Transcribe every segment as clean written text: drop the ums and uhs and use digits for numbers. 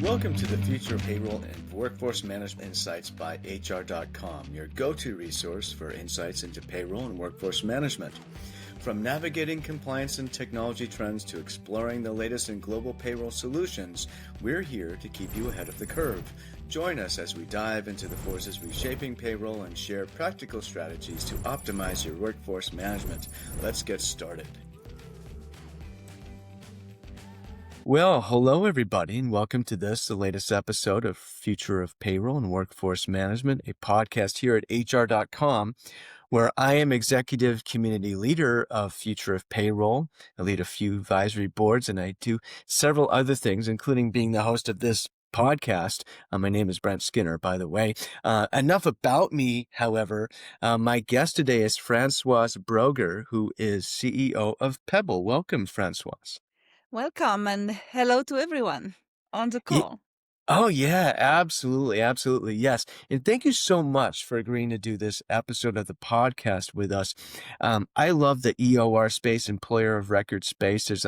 Welcome to the Future of Payroll and Workforce Management Insights by HR.com, your go-to resource for insights into payroll and workforce management. From navigating compliance and technology trends to exploring the latest in global payroll solutions, we're here to keep you ahead of the curve. Join us as we dive into the forces reshaping payroll and share practical strategies to optimize your workforce management. Let's get started. Well, hello everybody, and welcome to the latest episode of Future of Payroll and Workforce Management, a podcast here at HR.com, where I am executive community leader of Future of Payroll. I lead a few advisory boards, and I do several other things, including being the host of this podcast. My name is Brent Skinner, by the way. Enough about me, however. My guest today is Françoise Brougher, who is CEO of Pebl. Welcome, Françoise. Welcome and hello to everyone on the call. Oh, yeah, absolutely. Absolutely. Yes. And thank you so much for agreeing to do this episode of the podcast with us. I love the EOR space, employer of record space. It's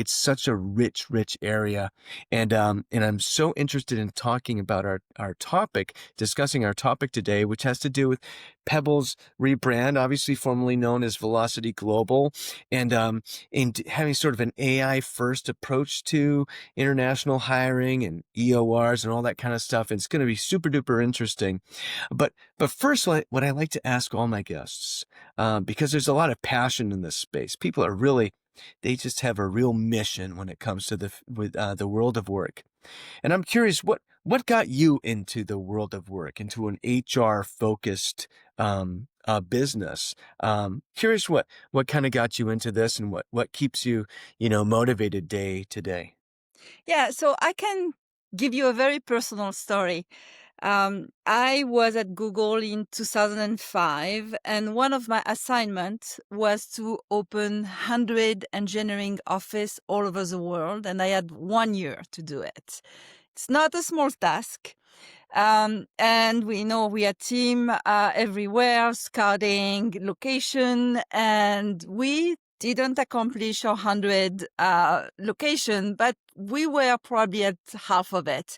such a rich area. And I'm so interested in talking about discussing our topic today, which has to do with Pebl's rebrand, obviously formerly known as Velocity Global, and having sort of an AI first approach to international hiring and EORs and all that kind of stuff. It's going to be super duper interesting. But first, what I like to ask all my guests, because there's a lot of passion in this space. People they just have a real mission when it comes to the world of work. And I'm curious, what got you into the world of work, into an HR focused business? Curious what kind of got you into this, and what keeps you motivated day to day. Yeah, so I can give you a very personal story. I was at Google in 2005, and one of my assignments was to open 100 engineering office all over the world, and I had 1 year to do it. It's not a small task. And we had team everywhere, scouting location, and we didn't accomplish 100 location, but we were probably at half of it.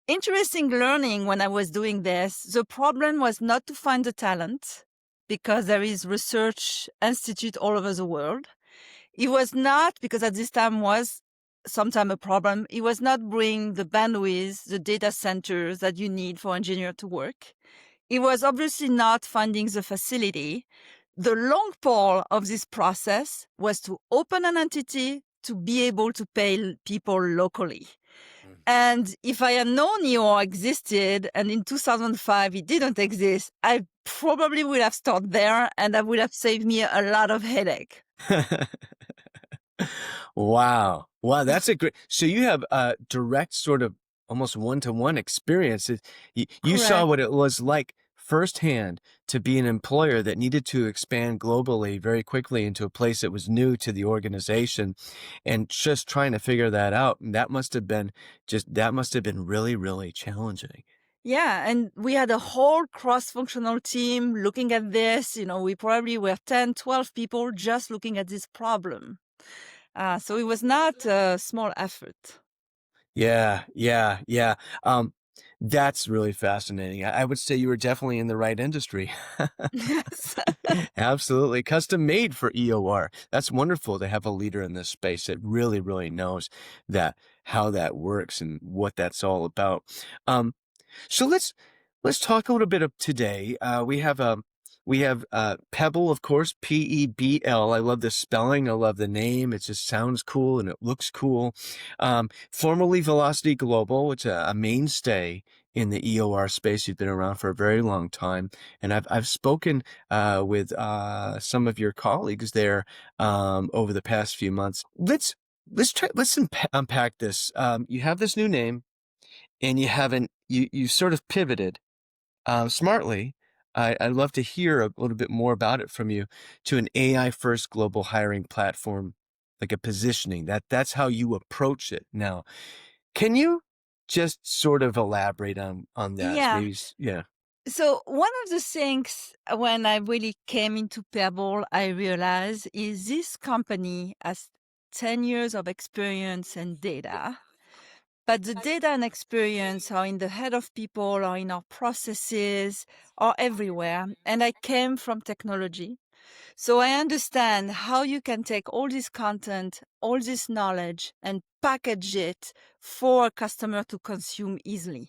Interesting learning when I was doing this. The problem was not to find the talent, because there is research institute all over the world. It was not, because at this time was sometimes a problem. It was not bring the bandwidth, the data centers that you need for engineer to work. It was obviously not finding the facility. The long pole of this process was to open an entity to be able to pay people locally. And if I had known EOR existed, and in 2005 it didn't exist, I probably would have started there, and that would have saved me a lot of headache. Wow, that's a great. So you have a direct sort of almost one-to-one experience. You saw what it was like firsthand to be an employer that needed to expand globally very quickly into a place that was new to the organization, and just trying to figure that out. And that must have been really challenging. Yeah, and we had a whole cross-functional team looking at this. We probably were 10, 12 people just looking at this problem. So it was not a small effort. Yeah. That's really fascinating. I would say you were definitely in the right industry. Yes. Absolutely. Custom made for EOR. That's wonderful to have a leader in this space that really knows how that works and what that's all about. So let's talk a little bit of today. We have Pebl, of course, Pebl. I love the spelling. I love the name. It just sounds cool and it looks cool. Formerly Velocity Global, which is a mainstay in the EOR space. You've been around for a very long time, and I've spoken with some of your colleagues there over the past few months. Let's unpack this. You have this new name, and you sort of pivoted smartly. I'd love to hear a little bit more about it from you, to an AI first global hiring platform, like a positioning. That's how you approach it now. Can you just sort of elaborate on that? Yeah. Maybe, yeah. So one of the things when I really came into Pebl, I realized is this company has 10 years of experience and data, but the data and experience are in the head of people, or in our processes, are everywhere. And I came from technology. So I understand how you can take all this content, all this knowledge, and package it for a customer to consume easily.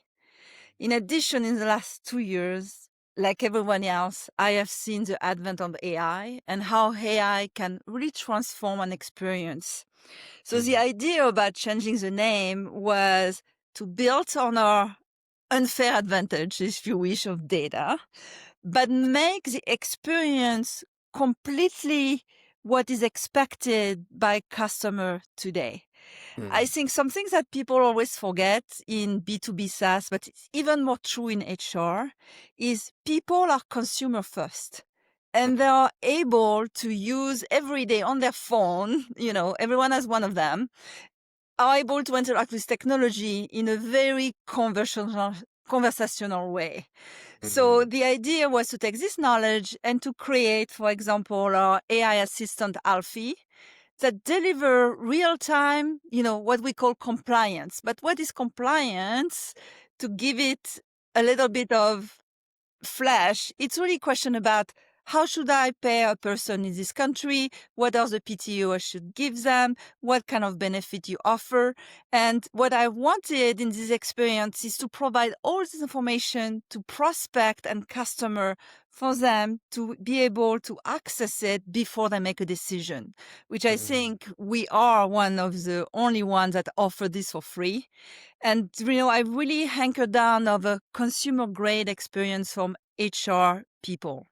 In addition, in the last 2 years, like everyone else, I have seen the advent of AI and how AI can really transform an experience. So the Mm, idea about changing the name was to build on our unfair advantage, if you wish, of data, but make the experience completely what is expected by customer today. I mm, think some things that people always forget in B2B SaaS, but it's even more true in HR, is people are consumer first. And they mm, are able to use every day on their phone, everyone has one of them, are able to interact with technology in a very conversational way. So mm, the idea was to take this knowledge and to create, for example, our AI assistant Alfie that deliver real time, what we call compliance. But what is compliance? To give it a little bit of flash, it's really a question about how should I pay a person in this country? What are the PTO I should give them? What kind of benefit you offer? And what I wanted in this experience is to provide all this information to prospect and customer for them to be able to access it before they make a decision, which I mm. think we are one of the only ones that offer this for free. And, I really hanker down of a consumer grade experience from HR people.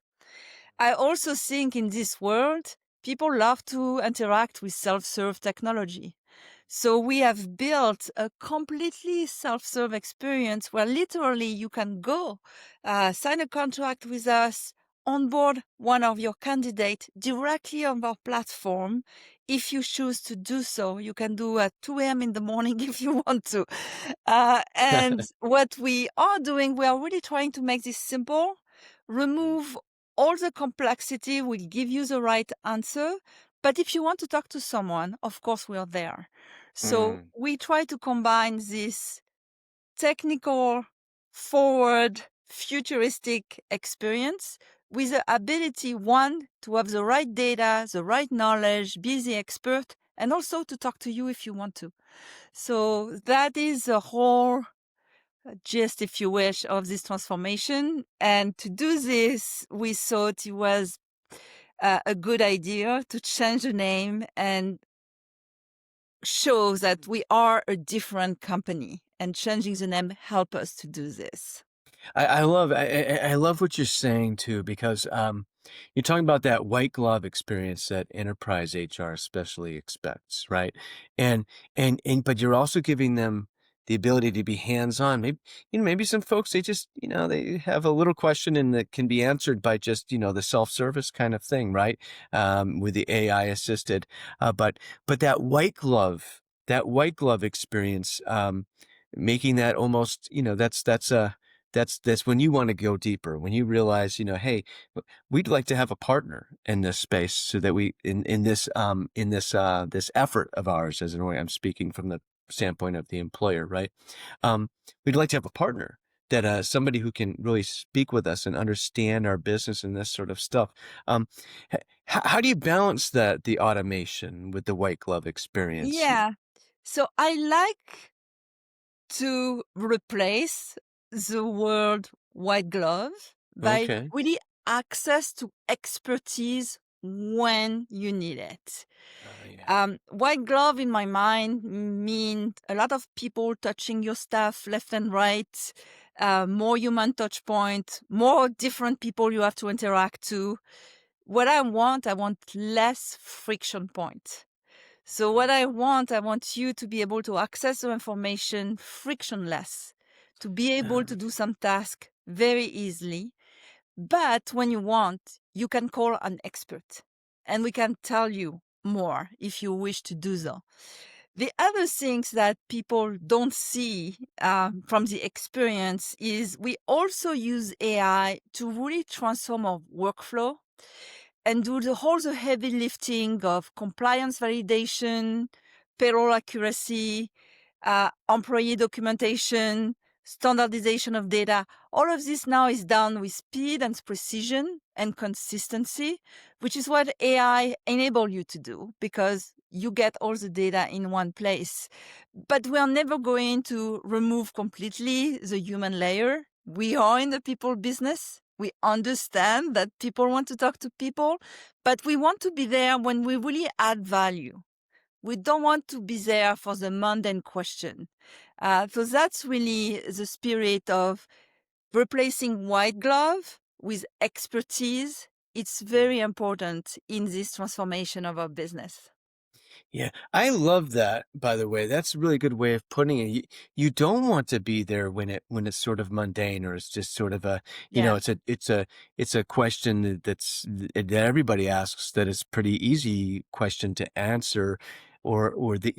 I also think in this world, people love to interact with self-serve technology. So we have built a completely self-serve experience where literally you can go sign a contract with us, onboard one of your candidates directly on our platform. If you choose to do so, you can do at 2 a.m. in the morning if you want to. And what we are doing, we are really trying to make this simple, remove all the complexity, will give you the right answer. But if you want to talk to someone, of course, we are there. So Mm. we try to combine this technical, forward, futuristic experience with the ability, one, to have the right data, the right knowledge, be the expert, and also to talk to you if you want to. So that is the whole gist, if you wish, of this transformation. And to do this, we thought it was a good idea to change the name and show that we are a different company. And changing the name help us to do this. I love what you're saying too, because you're talking about that white glove experience that enterprise HR especially expects, right? And but you're also giving them the ability to be hands-on. Maybe maybe some folks they just they have a little question and that can be answered by just the self-service kind of thing, right? With the AI assisted, but that white glove experience, making that almost that's when you want to go deeper, when you realize, hey, we'd like to have a partner in this space so that we, this effort of ours as an way, I'm speaking from the standpoint of the employer, right? Um, we'd like to have a partner that, somebody who can really speak with us and understand our business and this sort of stuff. Um, how do you balance the automation with the white glove experience? Yeah. So I like to replace the word white glove by Okay. really access to expertise when you need it. Yeah. White glove in my mind mean a lot of people touching your stuff left and right, more human touch point, more different people you have to interact to. What I want less friction point. So what I want you to be able to access the information frictionless, to be able to do some task very easily. But when you want, you can call an expert and we can tell you more if you wish to do so. The other things that people don't see from the experience is we also use AI to really transform our workflow and do the heavy lifting of compliance validation, payroll accuracy, employee documentation, standardization of data. All of this now is done with speed and precision and consistency, which is what AI enable you to do because you get all the data in one place. But we are never going to remove completely the human layer. We are in the people business. We understand that people want to talk to people, but we want to be there when we really add value. We don't want to be there for the mundane question. So that's really the spirit of replacing white glove with expertise. It's very important in this transformation of our business. Yeah, I love that, by the way. That's a really good way of putting it. You don't want to be there when it's sort of mundane or it's just sort of a, Yeah. it's a question that everybody asks that is pretty easy question to answer or that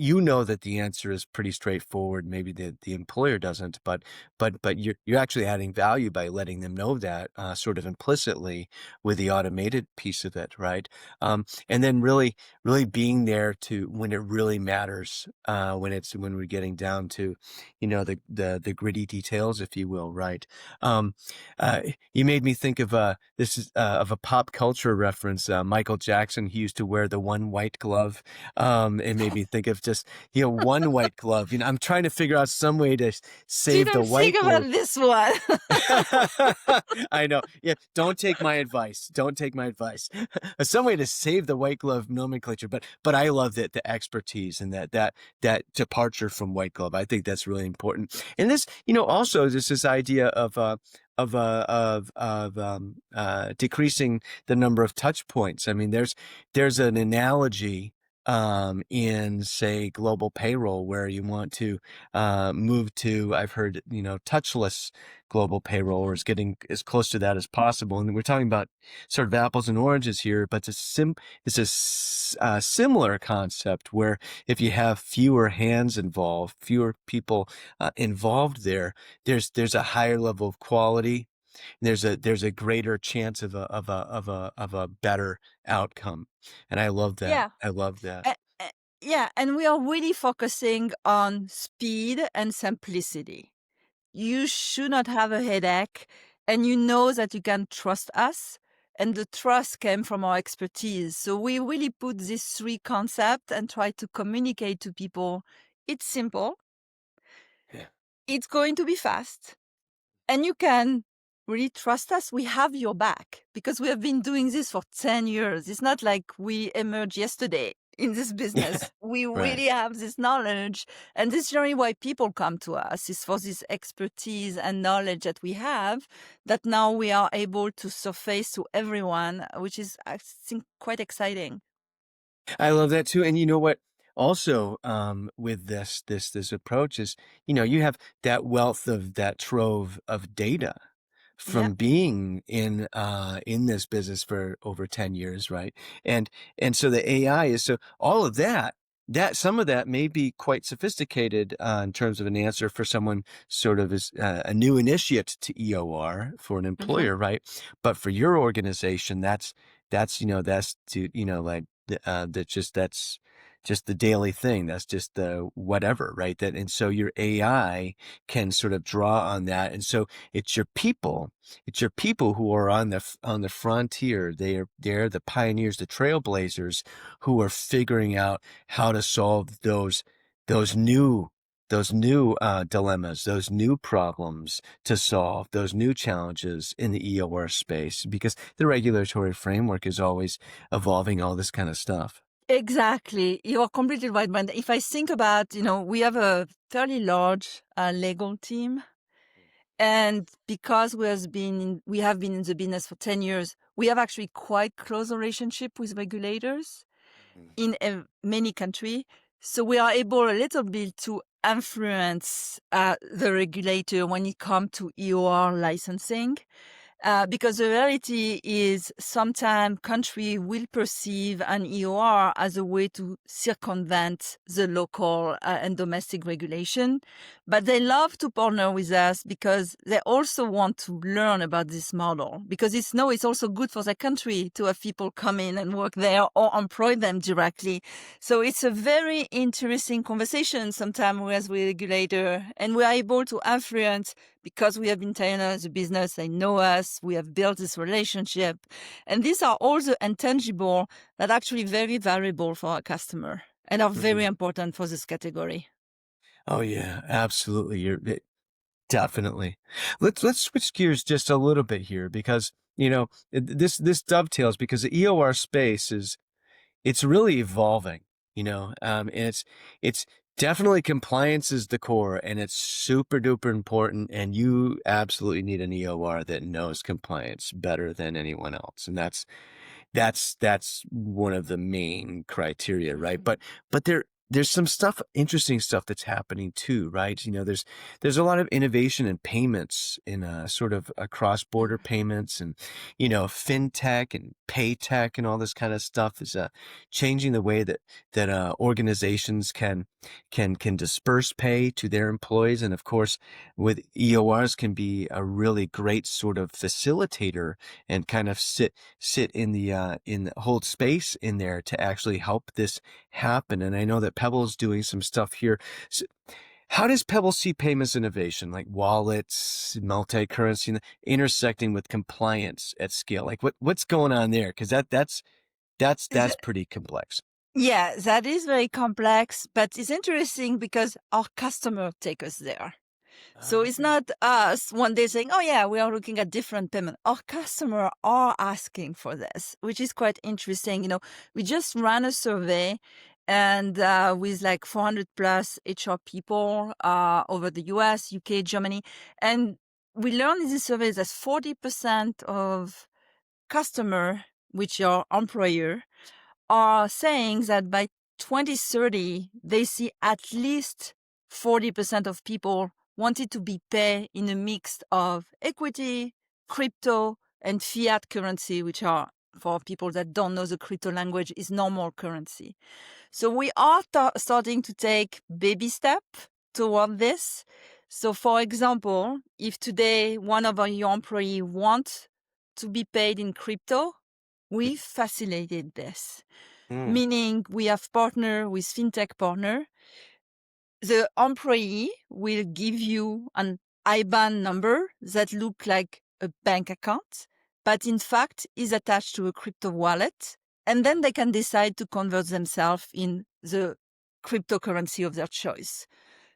that the answer is pretty straightforward. Maybe the employer doesn't, but you're actually adding value by letting them know that sort of implicitly with the automated piece of it, right? And then really being there to when it really matters, when we're getting down to, the gritty details, if you will, right? Um, uh, you made me think of this is of a pop culture reference. Michael Jackson, he used to wear the one white glove. It made me think of just one white glove. I'm trying to figure out some way to save the Didn't think white about glove. this one. I know. Yeah, don't take my advice. Don't take my advice. Some way to save the white glove nomenclature, but I love that the expertise and that departure from white glove. I think that's really important. And this, also just this idea of decreasing the number of touch points. I mean, there's an analogy in say global payroll where you want to move to, I've heard, touchless global payroll, or is getting as close to that as possible. And we're talking about sort of apples and oranges here, but it's a similar concept where if you have fewer hands involved, fewer people involved there's a higher level of quality. There's a greater chance of a better outcome. And I love that. Yeah. I love that. A- a- yeah. And we are really focusing on speed and simplicity. You should not have a headache, and you know that you can trust us. And the trust came from our expertise. So we really put these three concepts and try to communicate to people. It's simple. Yeah. It's going to be fast. And you can really trust us. We have your back because we have been doing this for 10 years. It's not like we emerged yesterday in this Yeah. business. We Right. really have this knowledge. And this is really why people come to us, is for this expertise and knowledge that we have that now we are able to surface to everyone, which is, I think, quite exciting. I love that too. And you know what? Also, with this approach is, you have that wealth of that trove of data Yeah, from being in this business for over 10 years, right? And and so the AI is so all of that some of that may be quite sophisticated in terms of an answer for someone sort of as a new initiate to EOR for an hmm, employer, right? But for your organization, that's to like that's just the daily thing. That's just the whatever, right? That and so your AI can sort of draw on that, and so it's your people it's your people who are on the frontier. They're the pioneers, the trailblazers who are figuring out how to solve those new dilemmas, those new problems to solve, those new challenges in the EOR space, because the regulatory framework is always evolving all this kind of stuff. exactly. You are completely right. But if I think about, we have a fairly large legal team. And because we have been in the business for 10 years, we have actually quite close relationship with regulators in many countries. So we are able a little bit to influence the regulator when it comes to EOR licensing. Because the reality is sometimes country will perceive an EOR as a way to circumvent the local and domestic regulation. But they love to partner with us because they also want to learn about this model, because it's also good for the country to have people come in and work there or employ them directly. So it's a very interesting conversation sometimes with the regulator, and we are able to influence because we have been internal the business, they know us, we have built this relationship. And these are all the intangible that are actually very valuable for our customer and are very Mhm. important for this category. Oh yeah, absolutely. Definitely. Let's switch gears just a little bit here because, this dovetails because the EOR space it's really evolving, and it's definitely compliance is the core and it's super duper important. And you absolutely need an EOR that knows compliance better than anyone else. And that's one of the main criteria, right? But there's some interesting stuff that's happening too, right? There's a lot of innovation in payments, in sort of cross-border payments, and fintech and pay tech and all this kind of stuff is changing the way that organizations can disperse pay to their employees. And of course, with EORs can be a really great sort of facilitator and kind of sit in the hold space in there to actually help this happen. And I know that Pebl is doing some stuff here. So how does Pebl see payments innovation, like wallets, multi-currency, intersecting with compliance at scale? Like what's going on there? Because that's pretty complex. Yeah, that is very complex, but it's interesting because our customer take us there. So it's Okay. not us one day saying, oh yeah, we are looking at different payment. Our customer are asking for this, which is quite interesting. We just ran a survey and with like 400 plus HR people over the US, UK, Germany. And we learned in this survey that 40% of customer, which are employer, are saying that by 2030, they see at least 40% of people wanted to be paid in a mix of equity, crypto, and fiat currency, which are, for people that don't know the crypto language, is normal currency. So we are starting to take baby step toward this. So for example, if today one of your employee wants to be paid in crypto, we facilitated this, Mm. meaning we have partner with fintech partner. The employee will give you an IBAN number that look like a bank account, but in fact is attached to a crypto wallet. And then they can decide to convert themselves in the cryptocurrency of their choice.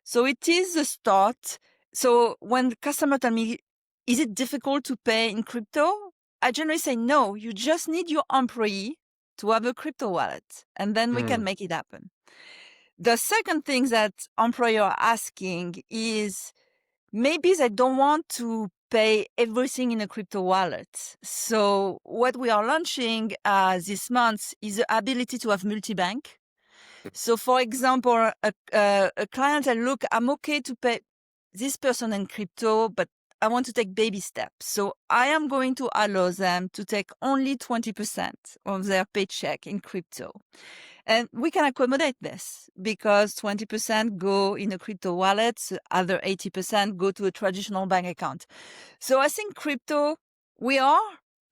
So it is a start. So when the customer tell me, is it difficult to pay in crypto? I generally say, no, you just need your employee to have a crypto wallet, and then we can Mm. make it happen. The second thing that employer are asking is maybe they don't want to pay everything in a crypto wallet. So what we are launching this month is the ability to have multi-bank. So for example, a client said, look, I'm okay to pay this person in crypto, but I want to take baby steps. So I am going to allow them to take only 20% of their paycheck in crypto. And we can accommodate this because 20% go in a crypto wallet, the other 80% go to a traditional bank account. So I think crypto, we are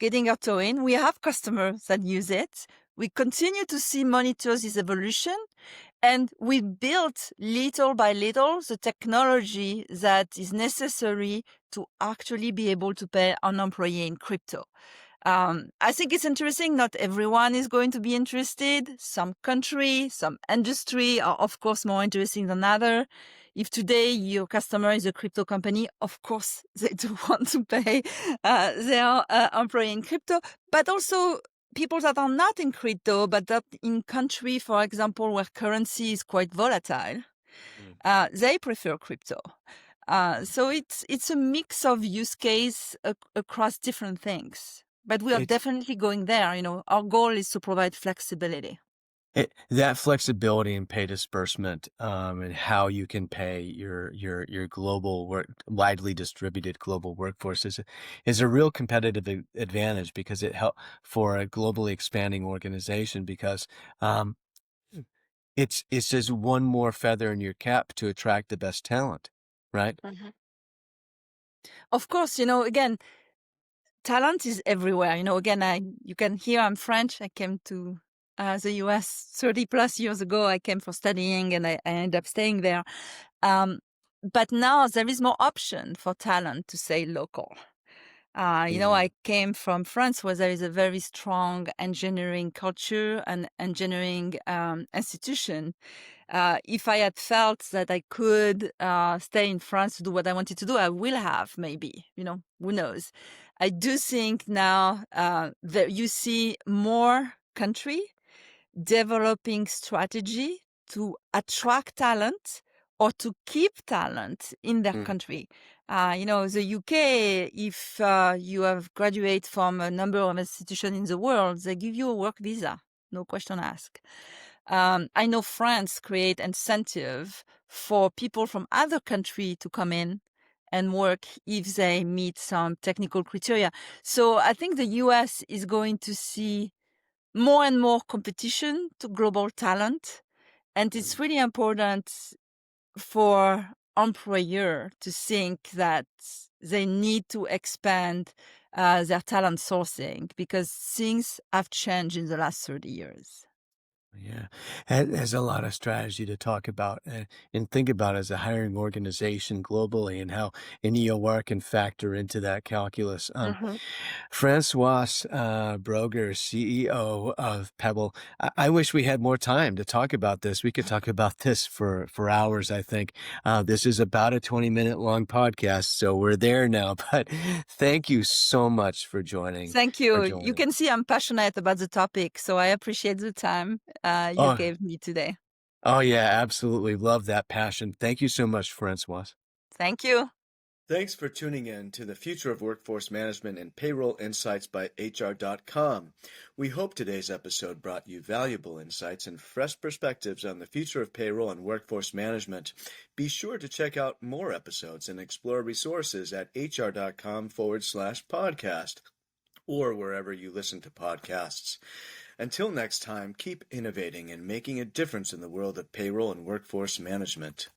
getting our toe in. We have customers that use it. We continue to see monitor this evolution, and we built little by little the technology that is necessary to actually be able to pay an employee in crypto. I think it's interesting. Not everyone is going to be interested. Some country, some industry are, of course, more interesting than other. If today your customer is a crypto company, of course, they do want to pay their employee in crypto. But also people that are not in crypto, but that in country, for example, where currency is quite volatile, Mm. they prefer crypto. So it's a mix of use case across different things. But we are It's definitely going there. Our goal is to provide flexibility. That flexibility in pay disbursement, and how you can pay your global work widely distributed global workforce is a real competitive advantage because it help for a globally expanding organization because, um, it's just one more feather in your cap to attract the best talent, right? Mhm. Of course, again, talent is everywhere. Again, you can hear I'm French. I came to the US 30 plus years ago. I came for studying and I ended up staying there. Um, but now there is more option for talent to say local. Mhm. I came from France where there is a very strong engineering culture and engineering institution. If I had felt that I could stay in France to do what I wanted to do, I will have maybe, who knows. I do think now that you see more country developing strategy to attract talent or to keep talent in their Mm. country. The UK, if you have graduated from a number of institutions in the world, they give you a work visa, no question asked. I know France create incentive for people from other country to come in and work if they meet some technical criteria. So I think the US is going to see more and more competition to global talent. And it's really important for employer to think that they need to expand their talent sourcing because things have changed in the last 30 years. Yeah, there's a lot of strategy to talk about and think about as a hiring organization globally and how an EOR can factor into that calculus. Mhm. Françoise Brougher, CEO of Pebble. I wish we had more time to talk about this. We could talk about this for hours, I think. This is about a 20-minute long podcast, so we're there now. But thank you so much for joining. Thank For you. You joining. can see I'm passionate about the topic, so I appreciate the time you Oh, gave me today. oh yeah, absolutely. Love that passion. Thank you so much, Françoise. Thank you. Thanks for tuning in to the Future of Workforce Management and Payroll Insights by HR.com. We hope today's episode brought you valuable insights and fresh perspectives on the future of payroll and workforce management. Be sure to check out more episodes and explore resources at HR.com/podcast or wherever you listen to podcasts. Until next time, keep innovating and making a difference in the world of payroll and workforce management.